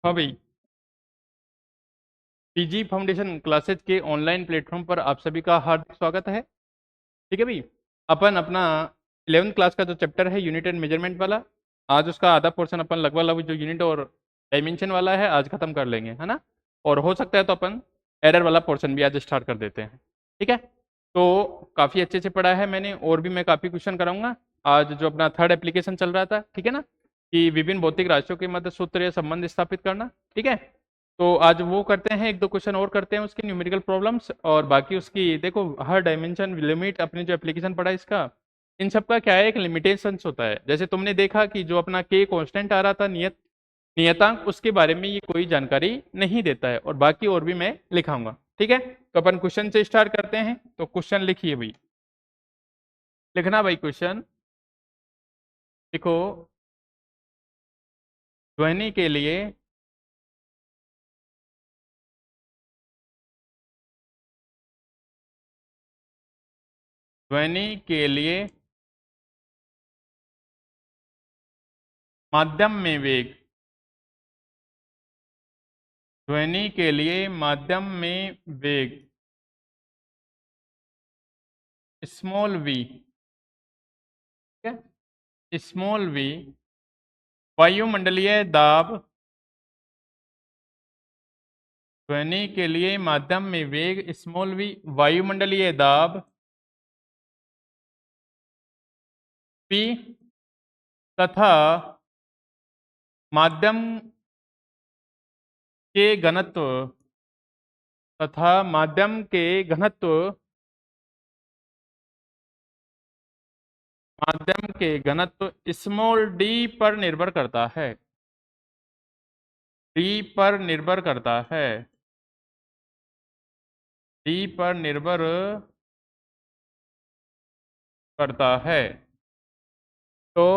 हाँ भाई, PG foundation classes के ऑनलाइन प्लेटफॉर्म पर आप सभी का हार्दिक स्वागत है। ठीक है भाई, अपन अपना 11th क्लास का जो चैप्टर है यूनिट एंड मेजरमेंट वाला, आज उसका आधा पोर्शन अपन लगभग लगभग जो यूनिट और डायमेंशन वाला है आज खत्म कर लेंगे, है ना। और हो सकता है तो अपन एरर वाला पोर्शन भी आज स्टार्ट कर देते हैं। ठीक है, तो काफ़ी अच्छे से पढ़ा है मैंने, और भी मैं काफ़ी क्वेश्चन कराऊंगा। आज जो अपना थर्ड एप्लीकेशन चल रहा था, ठीक है ना, कि विभिन्न भौतिक राशियों के मध्य सूत्र या संबंध स्थापित करना। ठीक है, तो आज वो करते हैं, एक दो क्वेश्चन और करते हैं उसकी न्यूमेरिकल प्रॉब्लम्स, और बाकी उसकी देखो हर डायमेंशन लिमिट अपने जो एप्लीकेशन पढ़ा इसका, इन सब का क्या है, एक लिमिटेशंस होता है। जैसे तुमने देखा कि जो अपना के कांस्टेंट आ रहा था, नियतांक, उसके बारे में ये कोई जानकारी नहीं देता है, और बाकी और भी मैं लिखाऊंगा। ठीक है, तो अपन क्वेश्चन से स्टार्ट करते हैं। तो क्वेश्चन लिखिए भाई, लिखना भाई क्वेश्चन। देखो, ध्वनि के लिए ध्वनि के लिए माध्यम में वेग, ध्वनि के लिए माध्यम में वेग स्मॉल वी, ठीक है, स्मॉल वी वायुमंडलीय दाब, ध्वनि के लिए माध्यम में वेग स्मॉल वी वायुमंडलीय दाब P तथा माध्यम के घनत्व माध्यम के घनत्व स्मॉल d पर निर्भर करता है, d पर निर्भर करता है, d पर निर्भर करता है। तो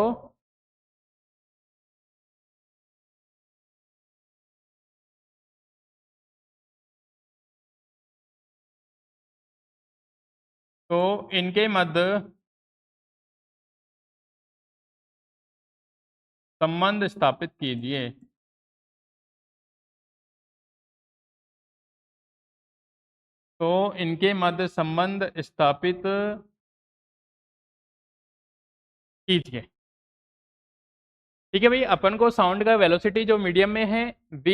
इनके मध्य संबंध स्थापित कीजिए। तो इनके मध्य संबंध स्थापित कीजिए। ठीक है भाई, अपन को साउंड का वेलोसिटी जो मीडियम में है v,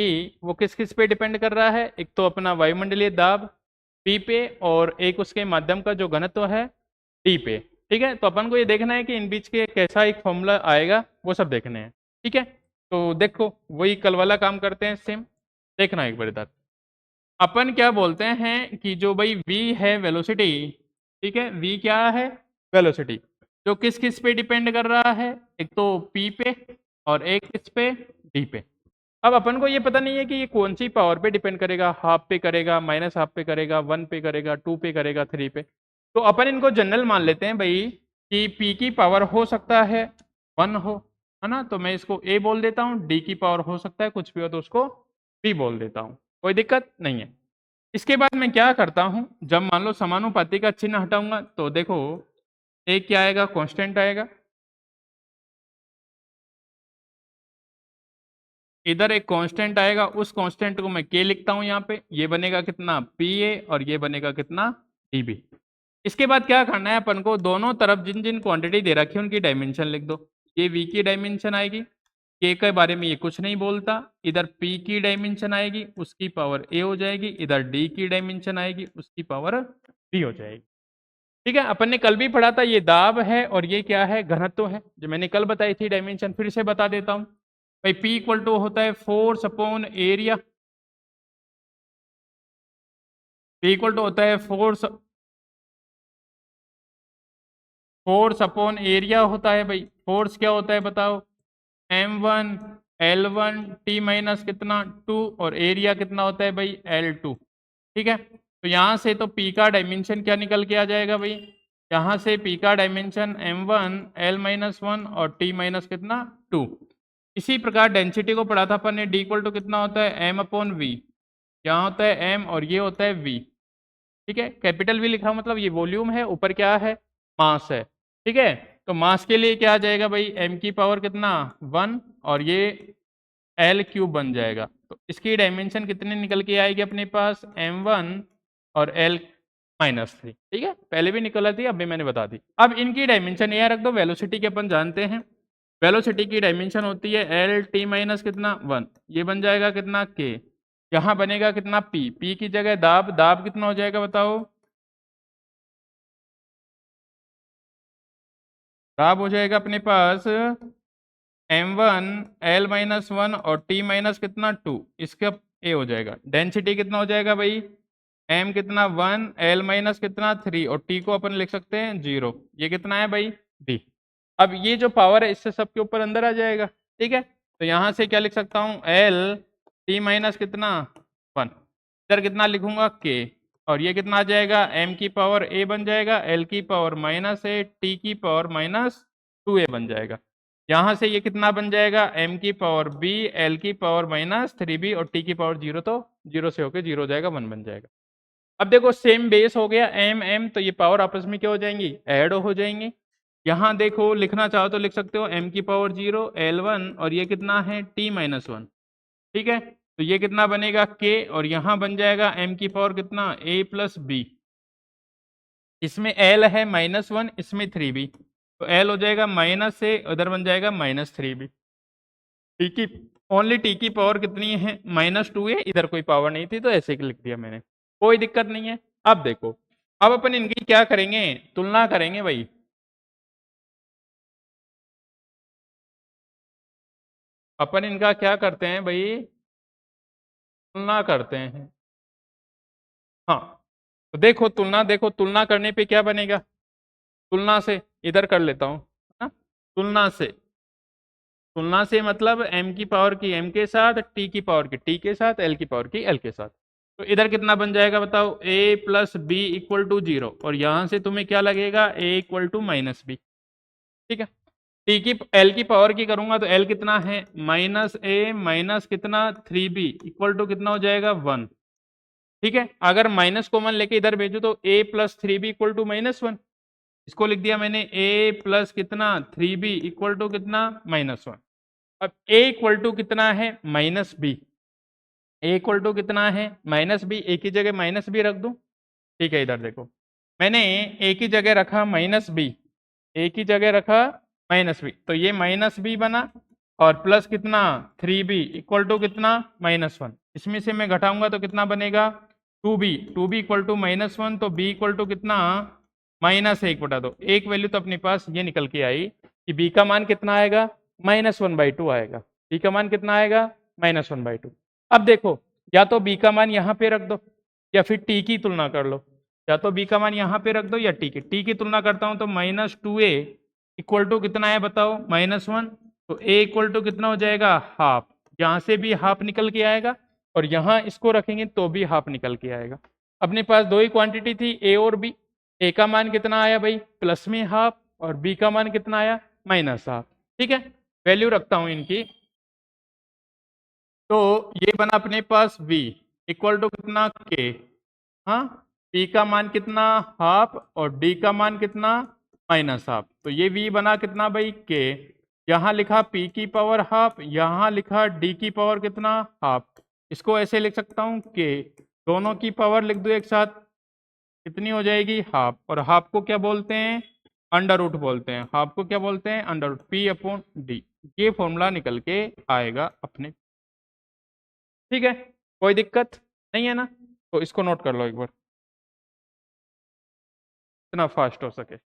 वो किस किस पे डिपेंड कर रहा है, एक तो अपना वायुमंडलीय दाब p पे, और एक उसके माध्यम का जो घनत्व है d पे। ठीक है, तो अपन को ये देखना है कि इन बीच के कैसा एक फॉर्मूला आएगा, वो सब देखने हैं। ठीक है, तो देखो वही कल वाला काम करते हैं सेम, देखना एक बार इधर। अपन क्या बोलते हैं कि जो भाई v है वेलोसिटी, ठीक है, v क्या है, वेलोसिटी, जो किस किस पे डिपेंड कर रहा है, एक तो p पे और एक किस पे, d पे। अब अपन को ये पता नहीं है कि ये कौन सी पावर पे डिपेंड करेगा, हाफ पे करेगा, माइनस हाफ पे करेगा, 1 पे करेगा, 2 पे करेगा, 3 पे। तो अपन इनको जनरल मान लेते हैं भाई कि p की पावर हो सकता है 1 हो, है ना, तो मैं इसको a बोल देता हूँ, d की पावर हो सकता है कुछ भी हो तो उसको b बोल देता हूँ, कोई दिक्कत नहीं है। इसके बाद मैं क्या करता हूं, जब मान लो समानुपाती का चिन्ह हटाऊंगा तो देखो एक क्या आएगा, कांस्टेंट आएगा, इधर एक कांस्टेंट आएगा, उस कांस्टेंट को मैं k लिखता हूं यहाँ पे, ये बनेगा कितना pa और ये बनेगा कितना db। इसके बाद क्या करना है अपन को, दोनों तरफ जिन जिन क्वांटिटी दे रखी है उनकी डायमेंशन लिख दो। ये v की डायमेंशन आएगी, k के बारे में ये कुछ नहीं बोलता, इधर p की डायमेंशन आएगी उसकी पावर a हो जाएगी, इधर d की डायमेंशन आएगी उसकी पावर b हो जाएगी। ठीक है, अपन ने कल भी पढ़ा था, ये दाब है और ये क्या है, घनत्व है, जो मैंने कल बताई थी डायमेंशन, फिर से बता देता हूं भाई। P इक्वल टू होता है force upon area, P equal to होता है फोर्स अपॉन एरिया होता है भाई। फोर्स क्या होता है बताओ, m1 L1 T माइनस कितना 2, और एरिया कितना होता है भाई L2। ठीक है, तो यहाँ से तो P का डायमेंशन क्या निकल के आ जाएगा भाई, यहाँ से P का डायमेंशन m1 L माइनस 1 और T माइनस कितना 2। इसी प्रकार डेंसिटी को पढ़ा था अपन ने, D इक्वल टू कितना होता है m अपॉन वी, यहाँ होता है m और ये होता है v। ठीक है, कैपिटल V लिखा मतलब ये वॉल्यूम है, ऊपर क्या है, मास है। ठीक है, तो मास के लिए क्या आ जाएगा भाई, m की पावर कितना 1 और ये एल क्यूब बन जाएगा। तो इसकी डायमेंशन कितनी निकल के आएगी अपने पास, m1 और एल -3। ठीक है, पहले भी निकला थी, अभी मैंने बता दी। अब इनकी डायमेंशन यहाँ रख दो, वेलोसिटी के अपन जानते हैं, वेलोसिटी की डायमेंशन होती है एल टी माइनस कितना 1, ये बन जाएगा कितना के, यहाँ बनेगा कितना पी, पी की जगह दाब, दाब कितना हो जाएगा बताओ, दाब हो जाएगा अपने पास m1 l-1 और t माइनस कितना 2, इसका ए हो जाएगा। डेंसिटी कितना हो जाएगा भाई, m कितना 1, l माइनस कितना 3 और t को अपन लिख सकते हैं 0, ये कितना है भाई d। अब ये जो पावर है इससे सबके ऊपर अंदर आ जाएगा। ठीक है, तो यहाँ से क्या लिख सकता हूँ, l t माइनस कितना 1, इधर कितना लिखूंगा k, और ये कितना आ जाएगा m की पावर a बन जाएगा, l की पावर -a, t की पावर -2a बन जाएगा। यहाँ से ये कितना बन जाएगा, m की पावर b, l की पावर -3b और t की पावर 0, तो 0 से होके 0 हो जाएगा, 1 बन जाएगा। अब देखो सेम बेस हो गया m m, तो ये पावर आपस में क्या हो जाएंगी, ऐड हो जाएंगी। यहाँ देखो लिखना चाहो तो लिख सकते हो m की पावर 0 l1 और ये कितना है t-1। ठीक है, तो ये कितना बनेगा k और यहाँ बन जाएगा m की पावर कितना a प्लस b, इसमें l है -1, इसमें 3b, तो l हो जाएगा -a, उधर बन जाएगा -3b। टी की ओनली टी की पावर कितनी है -2 है, इधर कोई पावर नहीं थी तो ऐसे ही लिख दिया मैंने, कोई दिक्कत नहीं है। अब देखो, अब अपन इनकी क्या करेंगे, तुलना करेंगे भाई। अपन इनका क्या करते हैं भाई, तुलना करते हैं। हाँ, तो देखो तुलना, देखो तुलना करने पे क्या बनेगा, तुलना से इधर कर लेता हूँ, है ना? तुलना से, तुलना से मतलब m की पावर की m के साथ, t की पावर की t के साथ, l की पावर की l के साथ। तो इधर कितना बन जाएगा बताओ, a plus B equal to 0, और यहां से तुम्हें क्या लगेगा a इक्वल टू -b। ठीक है, t की l की पावर की करूंगा तो l कितना है -a माइनस कितना 3b इक्वल टू कितना हो जाएगा 1। ठीक है, अगर माइनस कॉमन लेके इधर भेजो तो a plus 3b equal to -1, इसको लिख दिया मैंने a प्लस कितना 3b इक्वल टू कितना -1। अब a इक्वल टू कितना है -b, a इक्वल टू कितना है -b, a की जगह -b रख दूं। ठीक है, इधर देखो मैंने a की जगह रखा -b, a की जगह रखा -b, तो ये -b बना, और प्लस कितना 3b इक्वल टू कितना -1, इसमें से मैं घटाऊंगा तो कितना बनेगा 2b, 2b इक्वल टू -1, तो b इक्वल टू कितना -1 बटा 2। एक वैल्यू तो अपने पास ये निकल के आई कि b का मान कितना आएगा -1/2 आएगा, b का मान कितना आएगा -1/2। अब देखो, या तो b का मान यहाँ पे रख दो या फिर t की तुलना कर लो, या तो b का मान यहाँ पे रख दो या t की तुलना करता हूँ तो -2a इक्वल टू कितना है बताओ -1, तो a इक्वल टू कितना हो जाएगा हाफ, यहाँ से भी हाफ निकल के आएगा और यहाँ इसको रखेंगे तो भी हाफ निकल के आएगा। अपने पास दो ही क्वांटिटी थी a और b, a का मान कितना आया भाई प्लस में हाफ और b का मान कितना आया -हाफ। ठीक है, वैल्यू रखता हूँ इनकी, तो ये बना अपने पास v इक्वल टू कितना k, हाँ, p का मान कितना हाफ और d का मान कितना -हाफ, तो ये v बना कितना भाई k, यहाँ लिखा p की पावर हाफ, यहाँ लिखा d की पावर कितना हाफ, इसको ऐसे लिख सकता हूँ k, दोनों की पावर लिख दो एक साथ, कितनी हो जाएगी हाफ, और हाफ को क्या बोलते हैं अंडर रूट बोलते हैं, हाफ को क्या बोलते हैं under root, p upon d, ये फॉर्मूला निकल के आएगा अपने। ठीक है, कोई दिक्कत नहीं है ना, तो इसको नोट कर लो एक बार, इतना फास्ट हो सके।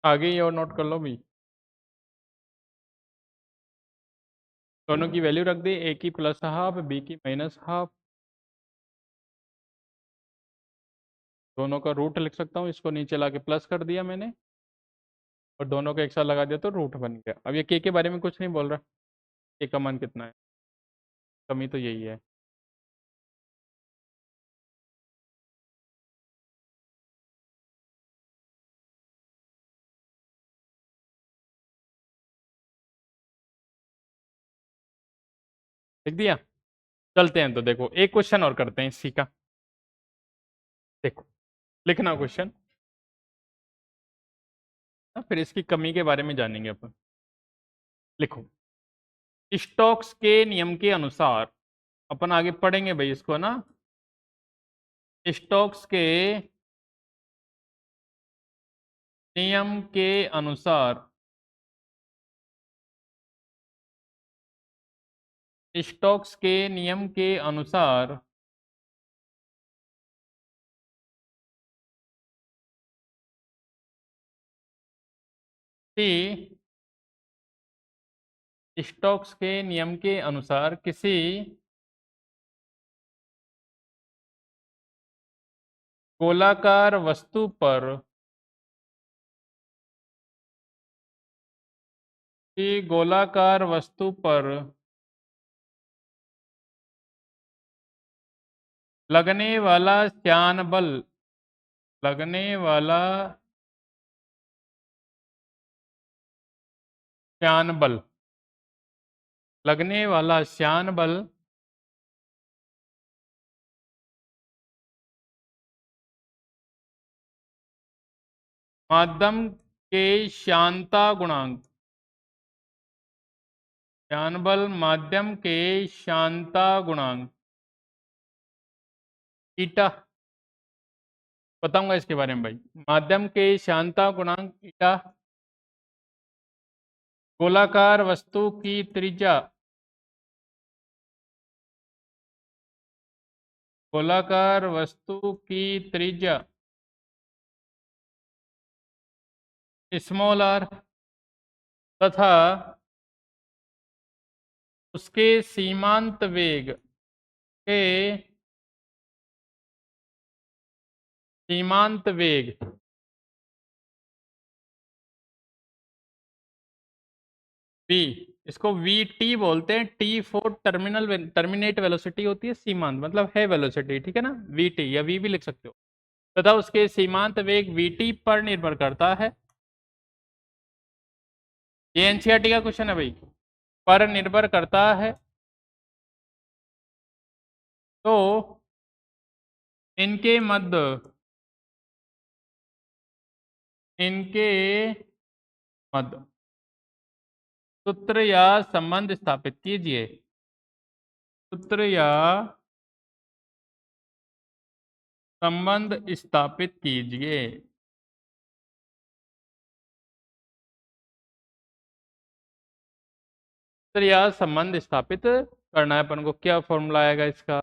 आगे ही और नोट कर लो भी, दोनों की वैल्यू रख दी, ए की प्लस हाफ बी की माइनस हाफ, दोनों का रूट लिख सकता हूँ, इसको नीचे ला के प्लस कर दिया मैंने और दोनों को एक साथ लगा दिया तो रूट बन गया। अब ये के बारे में कुछ नहीं बोल रहा, के का मान कितना है, कमी तो यही है। लिख दिया। चलते हैं तो देखो एक क्वेश्चन और करते हैं इसी का। देखो लिखना क्वेश्चन, फिर इसकी कमी के बारे में जानेंगे अपन। लिखो, स्टोक्स के नियम के अनुसार, अपन आगे पढ़ेंगे भाई इसको ना, स्टोक्स के नियम के अनुसार, स्टोक्स के नियम के अनुसार कि स्टोक्स के नियम के अनुसार किसी गोलाकार वस्तु पर गोलाकार वस्तु पर लगने वाला श्यान बल, लगने वाला श्यान बल, लगने वाला श्यान बल माध्यम के श्यानता गुणांक, श्यान बल माध्यम के श्यानता गुणांक ईटा, बताऊंगा इसके बारे में भाई, माध्यम के श्यानता गुणांक ईटा, गोलाकार वस्तु की त्रिज्या, गोलाकार वस्तु की त्रिज्या स्मॉल आर तथा उसके सीमांत वेग के सीमांत वेग v, इसको वी टी बोलते हैं, टी फोर टर्मिनेट वेलोसिटी होती है, सीमांत मतलब है वेलोसिटी, ठीक है ना, वी टी या वी भी लिख सकते हो, तथा उसके सीमांत वेग वी टी पर निर्भर करता है। ये एनसीईआरटी का क्वेश्चन है भाई, पर निर्भर करता है, तो इनके मध्य, इनके मध्य सूत्र या संबंध स्थापित कीजिए, सूत्र या संबंध स्थापित कीजिए। सूत्र या संबंध स्थापित करना है अपन को, क्या फॉर्मूला आएगा इसका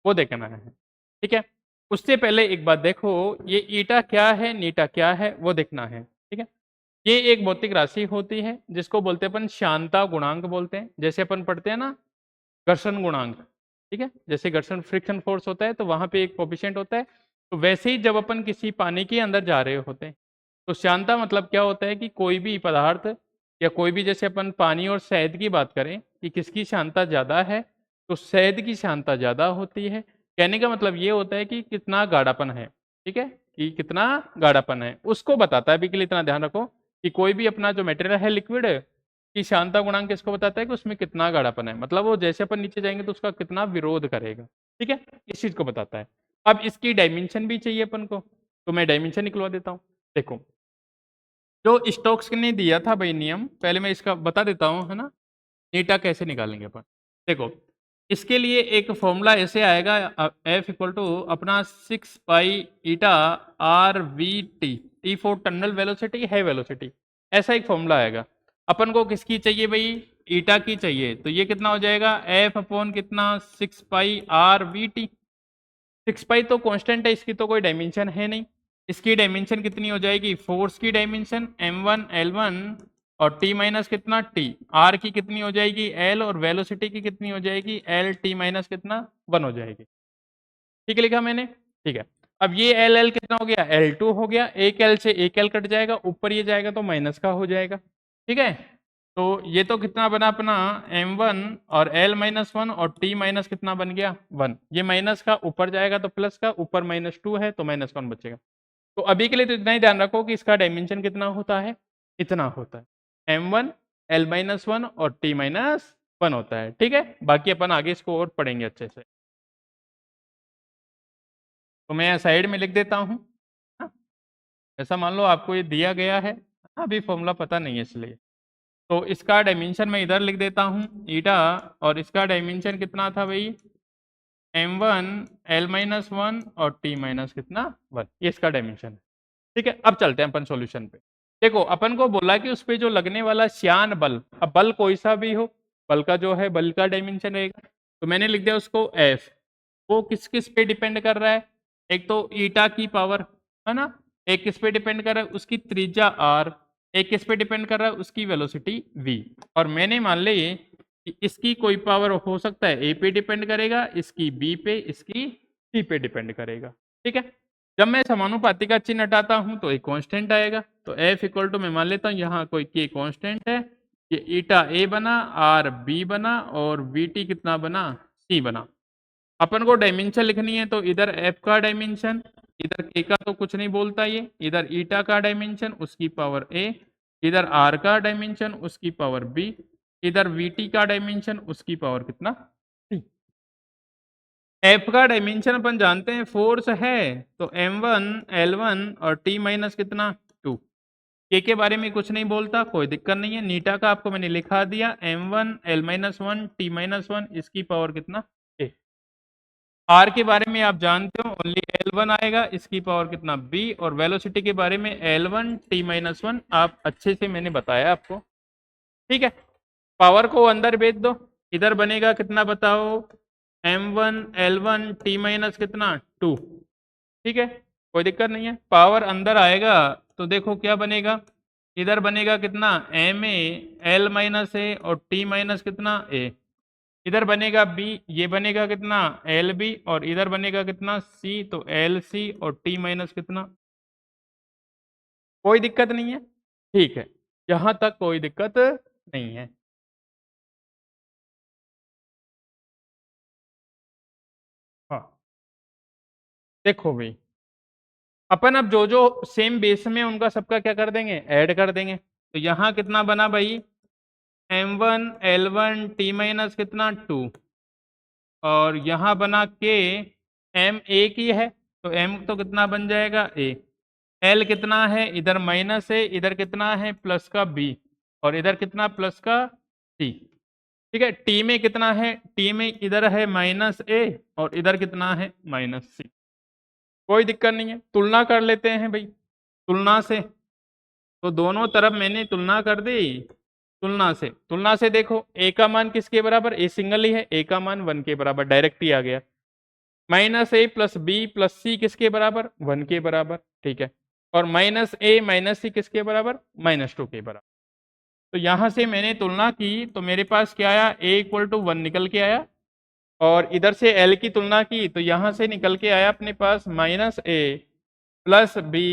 वो देखना है, ठीक है। उससे पहले एक बात देखो, ये ईटा क्या है नीटा क्या है वो देखना है, ठीक है। ये एक भौतिक राशि होती है जिसको बोलते हैं अपन श्यानता गुणांक बोलते हैं, जैसे अपन पढ़ते हैं ना घर्षण गुणांक, ठीक है, जैसे घर्षण फ्रिक्शन फोर्स होता है तो वहां पे एक कोफिशिएंट होता है, तो वैसे ही जब अपन किसी पानी के अंदर जा रहे होते हैं तो श्यानता मतलब क्या होता है कि कोई भी पदार्थ या कोई भी, जैसे अपन पानी और शहद की बात करें कि किसकी श्यानता ज़्यादा है, तो शहद की श्यानता ज़्यादा होती है। कहने का मतलब ये होता है कि कितना गाढ़ापन है, ठीक है, कि कितना गाढ़ापन है उसको बताता है। अभी के लिए इतना ध्यान रखो कि कोई भी अपना जो मटेरियल है लिक्विड की श्यानता गुणांक किसको बताता है कि उसमें कितना गाढ़ापन है, मतलब वो जैसे अपन नीचे जाएंगे तो उसका कितना विरोध करेगा, ठीक है, इस चीज को बताता है। अब इसकी डायमेंशन भी चाहिए अपन को, तो मैं डायमेंशन निकलवा देता हूँ। देखो जो स्टोक्स ने दिया था भाई नियम, पहले मैं इसका बता देता हूँ है ना, ईटा कैसे निकालेंगे अपन। देखो इसके लिए एक फॉर्मूला ऐसे आएगा, एफ इक्वल टू अपना 6 pi eta r v t, t for terminal velocity है वेलोसिटी, ऐसा एक फॉर्मूला आएगा। अपन को किसकी चाहिए भाई, ईटा की चाहिए, तो ये कितना हो जाएगा एफ अपॉन कितना 6 पाई आर वी टी। 6 पाई तो कांस्टेंट है, इसकी तो कोई डायमेंशन है नहीं, इसकी डायमेंशन कितनी हो जाएगी, फोर्स की डायमेंशन m1 L1 और t माइनस कितना t, r की कितनी हो जाएगी l, और वेलोसिटी की कितनी हो जाएगी l t माइनस कितना 1 हो जाएगी। ठीक है, लिखा मैंने, ठीक है। अब ये एल एल कितना हो गया, L2 हो गया, एक एल से एक एल कट जाएगा, ऊपर ये जाएगा तो माइनस का हो जाएगा। ठीक है, तो ये तो कितना बना अपना m1 और l माइनस 1 और t माइनस कितना बन गया 1, ये माइनस का ऊपर जाएगा तो प्लस का, ऊपर -2 है तो -1 बचेगा। तो अभी के लिए तो इतना ही ध्यान रखो कि इसका डायमेंशन कितना होता है, इतना होता है, m1 l माइनस 1 और t माइनस 1 होता है। ठीक है, बाकी अपन आगे इसको और पढ़ेंगे अच्छे से। तो मैं साइड में लिख देता हूँ, हाँ? ऐसा मान लो आपको ये दिया गया है, अभी फॉर्मूला पता नहीं है इसलिए, तो इसका डायमेंशन मैं इधर लिख देता हूँ ईटा, और इसका डायमेंशन कितना था भाई m1 l-1 और t माइनस कितना 1, ये इसका डायमेंशन है। ठीक है, अब चलते हैं अपन सॉल्यूशन पे। देखो अपन को बोला कि उस पे जो लगने वाला श्यान बल, अब बल कोई सा भी हो, बल का जो है बल का डायमेंशन रहेगा, तो मैंने लिख दिया उसको F। वो किस किस पे डिपेंड कर रहा है, एक तो ईटा की पावर है ना, एक किस पे डिपेंड कर रहा है उसकी त्रिज्या r, एक किस पे डिपेंड कर रहा है उसकी वेलोसिटी v, और मैंने मान ली कि इसकी कोई पावर हो सकता है a पे डिपेंड करेगा, इसकी b पे, इसकी c पे डिपेंड करेगा। ठीक है, जब मैं समानुपाती का चिन्ह हटाता हूं तो एक कांस्टेंट आएगा, तो F इक्वल टू मैं मान लेता हूं यहाँ कोई k कांस्टेंट है, ये ईटा a बना, r b बना, और vt कितना बना c बना। अपन को डायमेंशन लिखनी है तो इधर F का डायमेंशन, इधर k का तो कुछ नहीं बोलता ये, इधर ईटा का डायमेंशन उसकी पावर a, इधर r का डायमेंशन उसकी पावर b, इधर vt का डायमेंशन उसकी पावर कितना c। F का डायमेंशन अपन जानते हैं फोर्स है, तो m1 l1 और t माइनस कितना 2, k के बारे में कुछ नहीं बोलता, कोई दिक्कत नहीं है। नीटा का आपको मैंने लिखा दिया m1 l-1 t माइनस 1 इसकी पावर कितना a। r के बारे में आप जानते हो ओनली l1 आएगा, इसकी पावर कितना b, और वेलोसिटी के बारे में l1 t माइनस 1 आप अच्छे से मैंने बताया आपको। ठीक है, पावर को अंदर भेज दो, इधर बनेगा कितना बताओ m1 l1 t माइनस कितना 2। ठीक है, कोई दिक्कत नहीं है, पावर अंदर आएगा तो देखो क्या बनेगा, इधर बनेगा कितना एम ए एल माइनस ए और टी माइनस कितना ए, इधर बनेगा बी, ये बनेगा कितना एल बी, और इधर बनेगा कितना सी, तो एल सी और टी माइनस कितना, कोई दिक्कत नहीं है। ठीक है, यहां तक कोई दिक्कत नहीं है। हाँ, देखो भाई अपन अब जो जो सेम बेस में उनका सबका क्या कर देंगे, ऐड कर देंगे, तो यहाँ कितना बना भाई m1 l1 t माइनस कितना 2, और यहाँ बना के m a की है, तो m तो कितना बन जाएगा a, l कितना है इधर माइनस है, इधर कितना है प्लस का b, और इधर कितना प्लस का c। ठीक है, t में कितना है, t में इधर है माइनस a और इधर कितना है माइनस c, कोई दिक्कत नहीं है। तुलना कर लेते हैं भाई, तुलना से, तो दोनों तरफ मैंने तुलना कर दी, तुलना से देखो a का मान किसके बराबर, a सिंगल ही है, a का मान 1 के बराबर डायरेक्ट ही आ गया, माइनस ए प्लस बी प्लस सी किसके बराबर 1 के बराबर। ठीक है, और माइनस ए माइनस सी किसके बराबर -2 के बराबर। तो यहां से मैंने तुलना की तो मेरे पास क्या आया, a इक्वल टू 1 निकल के आया, और इधर से l की तुलना की तो यहां से निकल के आया अपने पास -a प्लस बी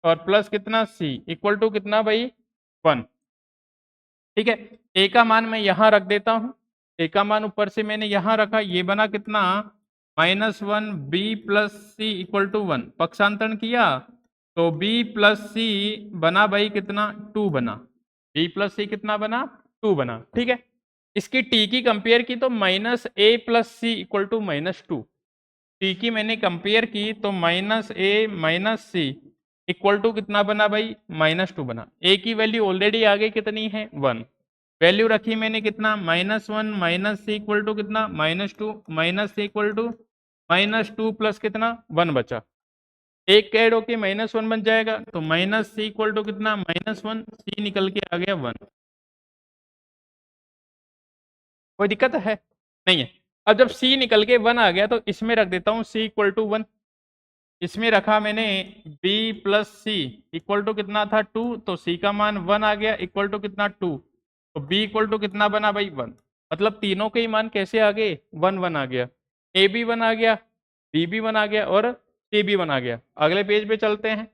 और प्लस कितना c इक्वल टू कितना भाई 1। ठीक है, a का मान मैं यहां रख देता हूं, a का मान ऊपर से मैंने यहां रखा, ये बना कितना -1 b plus C equal to 1, पक्षांतरण किया तो b प्लस सी बना भाई कितना 2 बना, b प्लस सी कितना बना 2 बना। ठीक है, इसकी t की कंपेयर की तो -a plus C equal to -2, टी की मैंने कंपेयर की तो -a minus c equal to कितना बना भाई -2 बना। a की वैल्यू ऑलरेडी आगे कितनी है 1, वैल्यू रखी मैंने कितना -1 माइनस सी इक्वल टू कितना -2 minus c equal to -2 plus कितना 1 बचा, एक ऐड होके -1 बन जाएगा, तो माइनस सी इक्वल टू कितना -1, सी निकल के आ गया 1। कोई दिक्कत है नहीं है। अब जब c निकल के 1 आ गया तो इसमें रख देता हूँ c इक्वल टू 1, इसमें रखा मैंने b plus C equal to कितना था 2, तो c का मान 1 आ गया इक्वल टू कितना 2, तो b इक्वल टू कितना बना भाई 1। मतलब तीनों के ही मान कैसे आ गए 1 1 आ गया, a भी 1 आ गया, b भी 1 आ गया और c भी 1 आ गया। अगले पेज पे चलते हैं,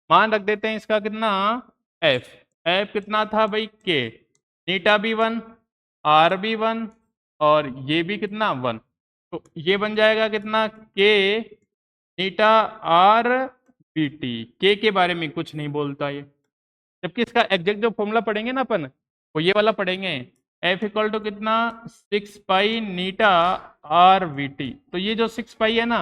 मान रख देते हैं इसका कितना f, f कितना था भाई k, नीटा भी 1, r भी 1 और ये भी कितना 1, तो ये बन जाएगा कितना k नीटा आर बी टी। के बारे में कुछ नहीं बोलता ये, जबकि इसका एग्जैक्ट जो फॉर्मूला पढ़ेंगे ना अपन वो ये वाला पढ़ेंगे, एफ इक्वल टू कितना 6 पाई नीटा आर वी टी। तो ये जो 6 पाई है ना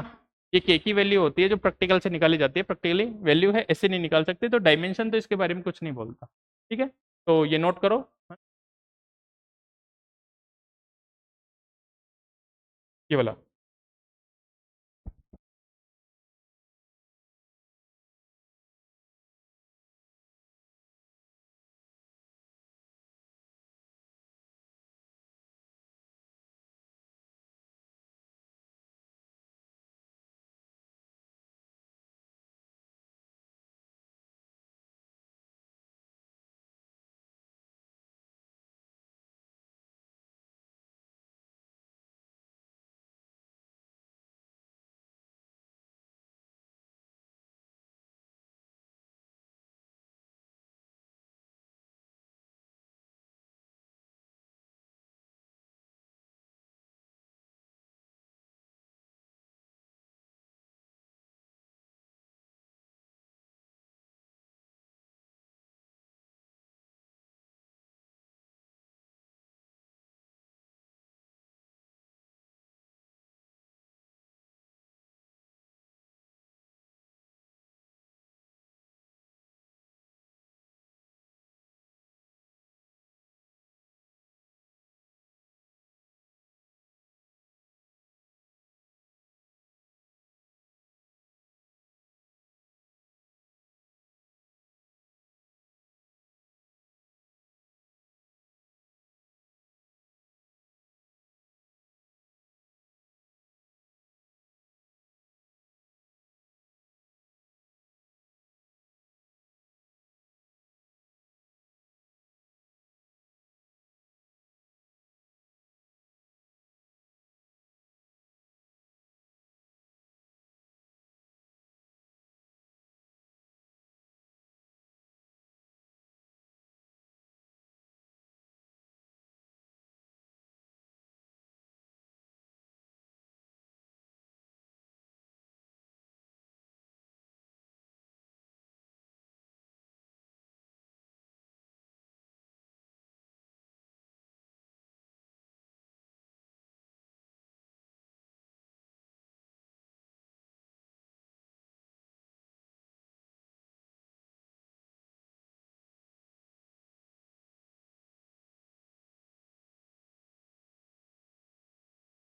ये के की वैल्यू होती है जो प्रैक्टिकल से निकाली जाती है, प्रैक्टिकली वैल्यू है ऐसे नहीं निकाल सकते, तो डायमेंशन तो इसके बारे में कुछ नहीं बोलता। ठीक है, तो ये नोट करो ये वाला।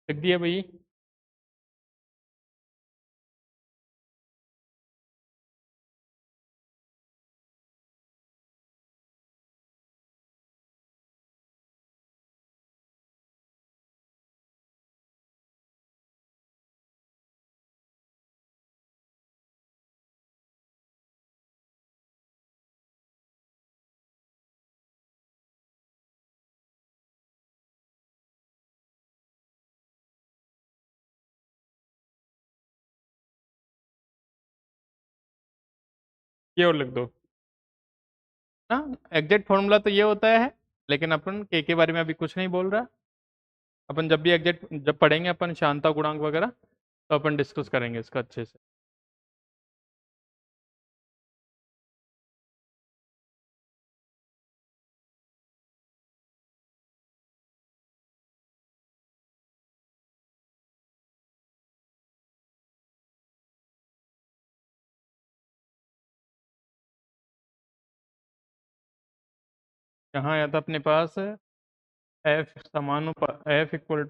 लिख दिया भाई। ये और लिख दो ना, एग्जैक्ट फॉर्मूला तो ये होता है, लेकिन अपन के बारे में अभी कुछ नहीं बोल रहा। अपन जब भी एग्जैक्ट जब पढ़ेंगे अपन शांता गुणांक वगैरह तो अपन डिस्कस करेंगे इसका अच्छे से। यहाँ आया था अपने पास एफ समानुपात, एफ इक्वल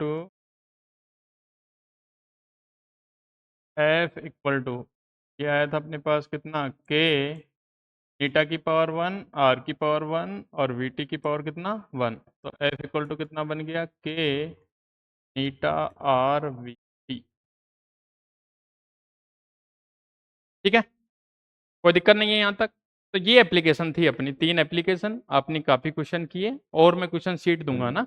टू ये आया था अपने पास कितना के नीटा की पावर 1 आर की पावर 1 और वी टी की पावर कितना 1, तो एफ इक्वल टू कितना बन गया के नीटा आर वी टी। ठीक है, कोई दिक्कत नहीं है यहाँ तक। तो ये एप्लीकेशन थी अपनी, 3 एप्लीकेशन आपने काफ़ी क्वेश्चन किए, और मैं क्वेश्चन शीट दूंगा ना,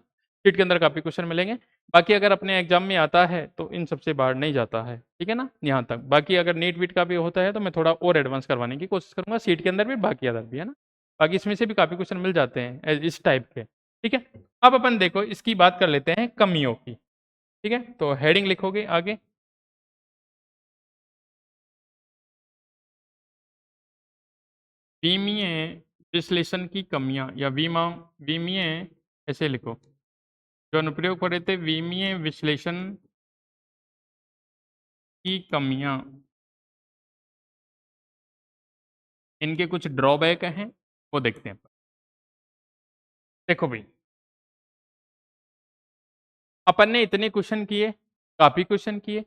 शीट के अंदर काफ़ी क्वेश्चन मिलेंगे। बाकी अगर अपने एग्जाम में आता है तो इन सबसे बाहर नहीं जाता है, ठीक है ना, यहाँ तक। बाकी अगर नीट वीट का भी होता है तो मैं थोड़ा और एडवांस करवाने की कोशिश करूंगा, सीट के अंदर भी बाकी अदर भी, है ना। बाकी इसमें से भी काफ़ी क्वेश्चन मिल जाते हैं इस टाइप के, ठीक है। अब अपन देखो इसकी बात कर लेते हैं कमियों की, ठीक है। तो हेडिंग लिखोगे आगे, विमीय विश्लेषण की कमियां, या विमीय, ऐसे लिखो, जो अनुप्रयोग करे थे, विमीय विश्लेषण की कमियां, इनके कुछ ड्रॉबैक हैं, वो देखते हैं। देखो भाई, अपन ने इतने क्वेश्चन किए, काफी क्वेश्चन किए,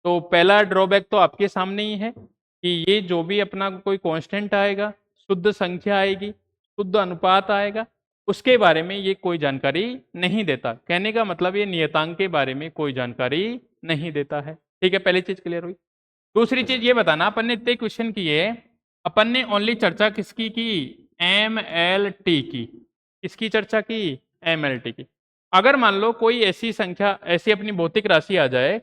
तो पहला ड्रॉबैक तो आपके सामने ही है कि ये जो भी अपना कोई कांस्टेंट आएगा, शुद्ध संख्या आएगी, शुद्ध अनुपात आएगा, उसके बारे में ये कोई जानकारी नहीं देता। कहने का मतलब ये नियतांक के बारे में कोई जानकारी नहीं देता है, ठीक है। पहली चीज क्लियर हुई। दूसरी चीज ये बताना, अपन ने इतने क्वेश्चन किए, अपन ने ओनली चर्चा किसकी की, एम एल टी की। किसकी चर्चा की, एम एल टी की। अगर मान लो कोई ऐसी संख्या, ऐसी अपनी भौतिक राशि आ जाए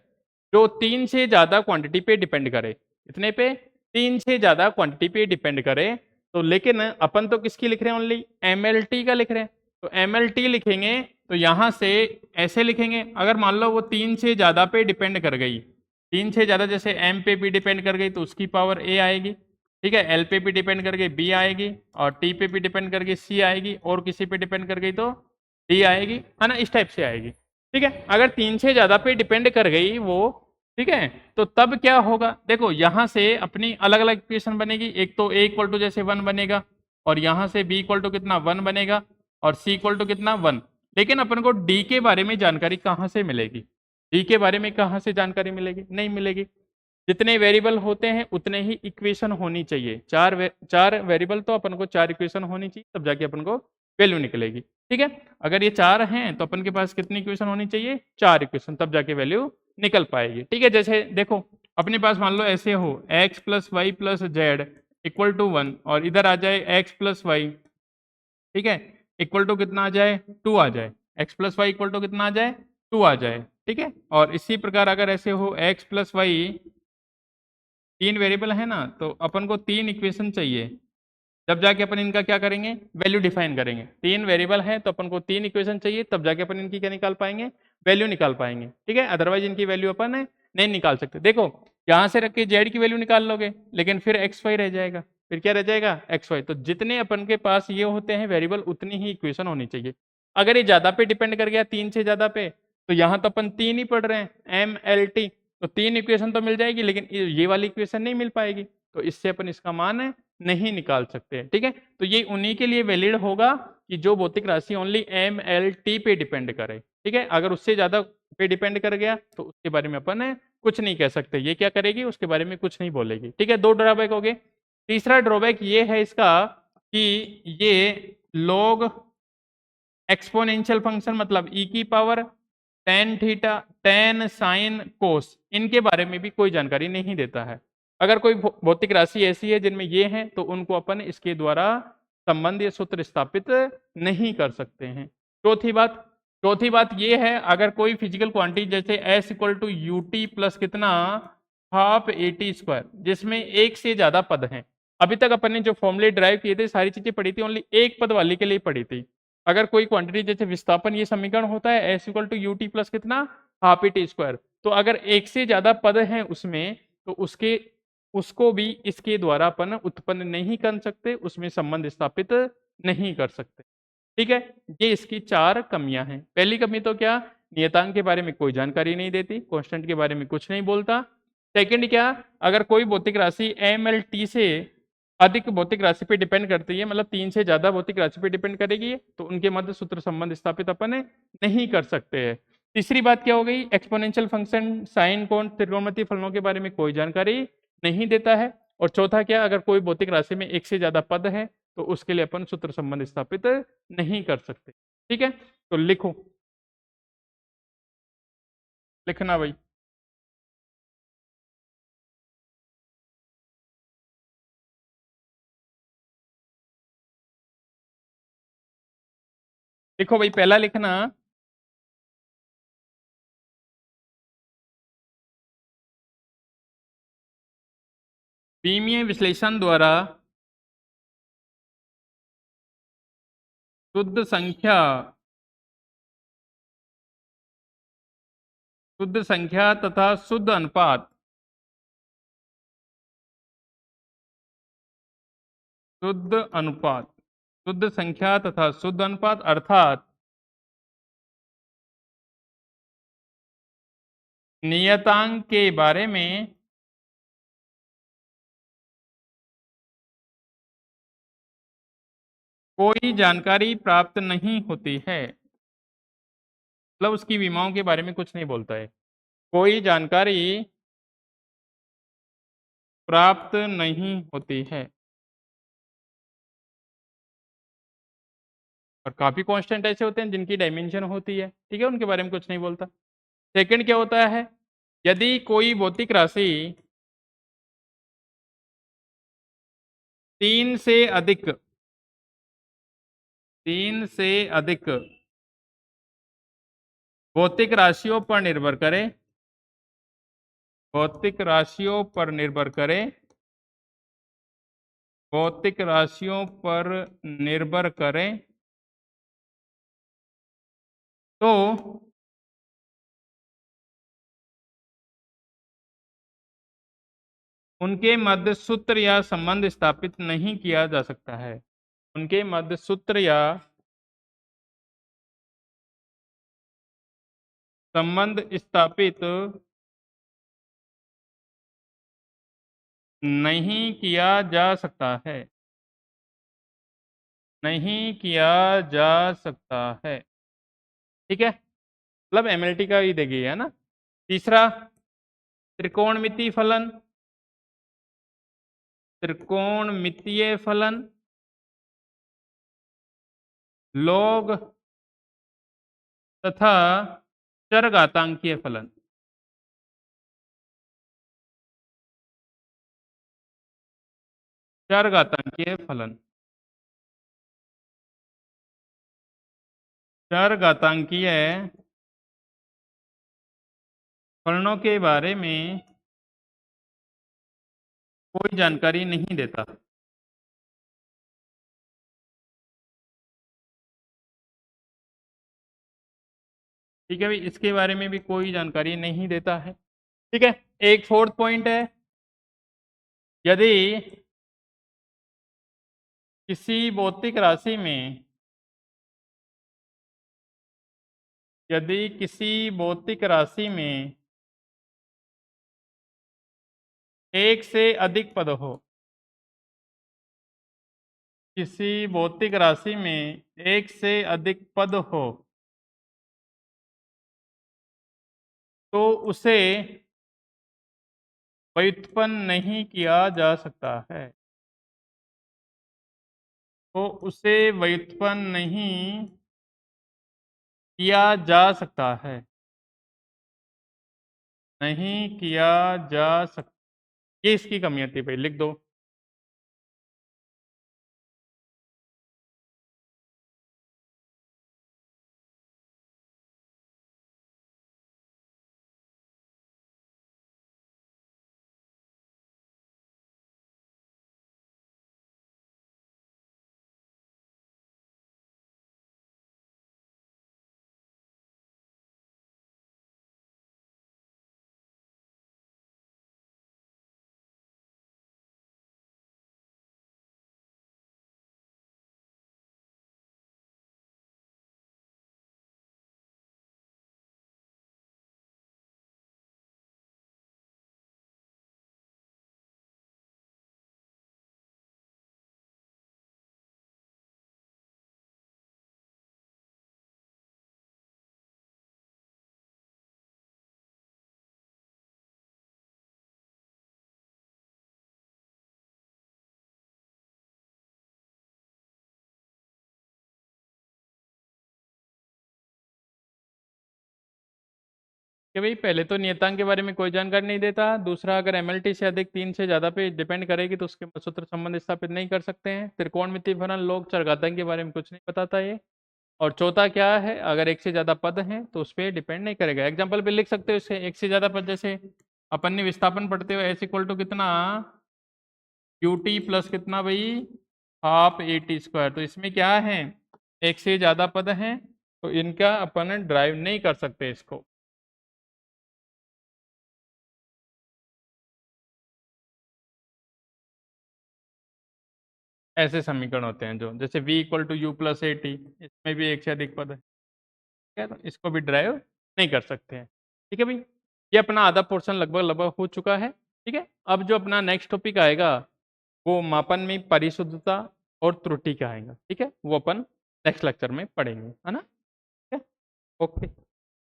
जो 3 से ज्यादा क्वांटिटी पे डिपेंड करे, इतने पे, 3 से ज्यादा क्वांटिटी पे डिपेंड करे, तो लेकिन अपन तो किसकी लिख रहे हैं, ओनली एम एल टी का लिख रहे हैं। तो एम एल टी लिखेंगे तो यहां से ऐसे लिखेंगे, अगर मान लो वो 3 से ज्यादा पे डिपेंड कर गई, 3 से ज्यादा, जैसे एम पे भी डिपेंड कर गई तो उसकी पावर ए आएगी, ठीक है। एल पे भी डिपेंड कर गई बी आएगी, और टी पे भी डिपेंड कर गई सी आएगी, और किसी पे डिपेंड कर गई तो डी आएगी, है ना, इस टाइप से आएगी, ठीक है। अगर 3 से ज्यादा पे डिपेंड कर गई वो, ठीक है, तो तब क्या होगा, देखो यहां से अपनी अलग अलग इक्वेशन बनेगी। एक तो ए इक्वल टू जैसे 1 बनेगा, और यहां से बी इक्वल टू कितना 1 बनेगा, और सी इक्वल टू कितना 1। लेकिन अपन को डी के बारे में जानकारी कहां से मिलेगी, डी के बारे में कहां से जानकारी मिलेगी, नहीं मिलेगी। जितने वेरिएबल होते हैं उतने ही इक्वेशन होनी चाहिए, चार वेरिएबल तो अपन को 4 इक्वेशन होनी चाहिए, तब जाके अपन को वैल्यू निकलेगी, ठीक है। अगर ये 4 हैं तो अपन के पास कितनी इक्वेशन होनी चाहिए, 4 इक्वेशन, तब जाके वैल्यू निकल पाएगी, ठीक है। जैसे देखो अपने पास मान लो ऐसे हो, x plus y plus z equal to 1, और इधर आ जाए एक्स प्लस वाई, ठीक है, इक्वल टू कितना आ जाए, 2 आ जाए, x plus y equal to कितना आ जाए, 2 आ जाए, ठीक है। और इसी प्रकार अगर ऐसे हो एक्स प्लस वाई, 3 वेरिएबल है ना, तो अपन को 3 इक्वेशन चाहिए, जब जाके अपन इनका क्या करेंगे, वैल्यू डिफाइन करेंगे। 3 वेरिएबल है तो अपन को 3 इक्वेशन चाहिए, तब जाके अपन इनकी क्या निकाल पाएंगे, वैल्यू निकाल पाएंगे, ठीक है। अदरवाइज इनकी वैल्यू अपन नहीं निकाल सकते। देखो यहां से रख के जेड की वैल्यू निकाल लोगे, लेकिन फिर एक्स वाई रह जाएगा, फिर क्या रह जाएगा, एक्स वाई। तो जितने अपन के पास ये होते हैं वेरिएबल, उतनी ही इक्वेशन होनी चाहिए। अगर ये ज्यादा पे डिपेंड कर गया, 3 से ज्यादा पे, तो यहाँ तो अपन 3 ही पढ़ रहे हैं, एम एल टी, तो 3 इक्वेशन तो मिल जाएगी, लेकिन ये वाली इक्वेशन नहीं मिल पाएगी, तो इससे अपन इसका मान नहीं निकाल सकते, ठीक है। तो ये उन्हीं के लिए वैलिड होगा कि जो भौतिक राशि ओनली एम एल टी पे डिपेंड करे, ठीक है। अगर उससे ज्यादा पे डिपेंड कर गया तो उसके बारे में अपन कुछ नहीं कह सकते, ये क्या करेगी, उसके बारे में कुछ नहीं बोलेगी, ठीक है। 2 ड्रॉबैक हो गए। तीसरा ड्रॉबैक ये है इसका कि ये लॉग एक्सपोनेंशियल फंक्शन, मतलब ई की power tan theta, ten sine cos, इनके बारे में भी कोई जानकारी नहीं देता है। अगर कोई भौतिक राशि ऐसी है जिनमें ये है, तो उनको अपन इसके द्वारा संबंध या सूत्र स्थापित नहीं कर सकते हैं। चौथी बात ये है, अगर कोई फिजिकल क्वांटिटी जैसे s equal to u t plus कितना हाफ ए टी स्क्वायर, जिसमें एक से ज्यादा पद हैं। अभी तक अपन ने जो फॉर्मूले ड्राइव किए थे, सारी चीजें पढ़ी थी, ओनली एक पद वाली के लिए पढ़ी थी। अगर कोई क्वांटिटी जैसे विस्थापन, ये समीकरण होता है s equal to u t plus कितना हाफ ए टी स्क्वायर, तो अगर एक से ज्यादा पद हैं उसमें, तो उसको भी इसके द्वारा अपन उत्पन्न नहीं कर सकते, उसमें संबंध स्थापित नहीं कर सकते, ठीक है। ये इसकी 4 कमियां हैं। पहली कमी तो क्या, नियतांक के बारे में कोई जानकारी नहीं देती, कांस्टेंट के बारे में कुछ नहीं बोलता। सेकंड क्या, अगर कोई भौतिक राशि एम एल टी से अधिक भौतिक राशि पे डिपेंड करती है, मतलब 3 से ज्यादा भौतिक राशि पे डिपेंड करेगी, तो उनके मध्य सूत्र संबंध स्थापित अपन नहीं कर सकते हैं। तीसरी बात क्या हो गई, एक्सपोनेंशियल फंक्शन, साइन, कोण, त्रिकोणमितीय फलनों के बारे में कोई जानकारी नहीं देता है। और चौथा क्या, अगर कोई भौतिक राशि में एक से ज्यादा पद है, तो उसके लिए अपन सूत्र संबंध स्थापित नहीं कर सकते, ठीक है। तो लिखो, लिखना भाई। देखो भाई, पहला लिखना बीमीय विश्लेषण द्वारा शुद्ध संख्या तथा शुद्ध अनुपात, शुद्ध अनुपात, शुद्ध संख्या तथा शुद्ध अनुपात अर्थात नियतांक के बारे में कोई जानकारी प्राप्त नहीं होती है। मतलब उसकी विमाओं के बारे में कुछ नहीं बोलता है, कोई जानकारी प्राप्त नहीं होती है। और काफी कांस्टेंट ऐसे होते हैं जिनकी डायमेंशन होती है, ठीक है, उनके बारे में कुछ नहीं बोलता। सेकंड क्या होता है, यदि कोई भौतिक राशि 3 से अधिक भौतिक राशियों पर निर्भर करे, भौतिक राशियों पर निर्भर करे, भौतिक राशियों पर निर्भर करें, तो उनके मध्य सूत्र या संबंध स्थापित नहीं किया जा सकता है। उनके मध्य सूत्र या संबंध स्थापित नहीं किया जा सकता है, नहीं किया जा सकता है, ठीक है। मतलब एमएलटी का ही देखिए, है ना। तीसरा, त्रिकोणमितीय फलन, त्रिकोणमितीय फलन, लॉग तथा चरघातांकीय फलन, चरघातांकीय फलन, चरघातांकीय फलनों के बारे में कोई जानकारी नहीं देता। ठीक है भाई, इसके बारे में भी कोई जानकारी नहीं देता है, ठीक है। एक फोर्थ पॉइंट है, यदि किसी भौतिक राशि में, यदि किसी भौतिक राशि में एक से अधिक पद हो, किसी भौतिक राशि में एक से अधिक पद हो, तो उसे व्युत्पन्न नहीं किया जा सकता है, तो उसे व्युत्पन्न नहीं किया जा सकता है, नहीं किया जा सकता। ये इसकी कमियां थी भाई, लिख दो। कि भाई पहले तो नियतांक के बारे में कोई जानकारी नहीं देता, दूसरा अगर एमएलटी से अधिक 3 से ज़्यादा पे डिपेंड करेगी तो उसके सूत्र संबंध स्थापित नहीं कर सकते हैं, त्रिकोणमितीय फलन, लॉग, चरघातांक के बारे में कुछ नहीं बताता ये। और चौथा क्या है, अगर एक से ज़्यादा पद हैं तो उस पर डिपेंड नहीं करेगा। एग्जाम्पल पे लिख सकते हो इसे, एक से ज़्यादा पद, जैसे अपन ने विस्थापन पढ़ते हुए एस इक्वल टू कितना यूटी प्लस कितना भाई हाफ ए टी स्क्वायर। तो इसमें क्या है, एक से ज़्यादा पद हैं तो इनका अपन ड्राइव नहीं कर सकते इसको। ऐसे समीकरण होते हैं जो, जैसे v equal to u plus a t, इसमें भी एक से अधिक पद है, ठीक है, तो इसको भी ड्राइव नहीं कर सकते हैं। ठीक है भाई, ये अपना आधा पोर्शन लगभग लगभग हो चुका है। ठीक है, अब जो अपना नेक्स्ट टॉपिक आएगा वो मापन में परिशुद्धता और त्रुटि का आएगा। ठीक है, वो अपन नेक्स्ट लेक्चर में पढ़ेंगे, है ना। ठीक है, ओके।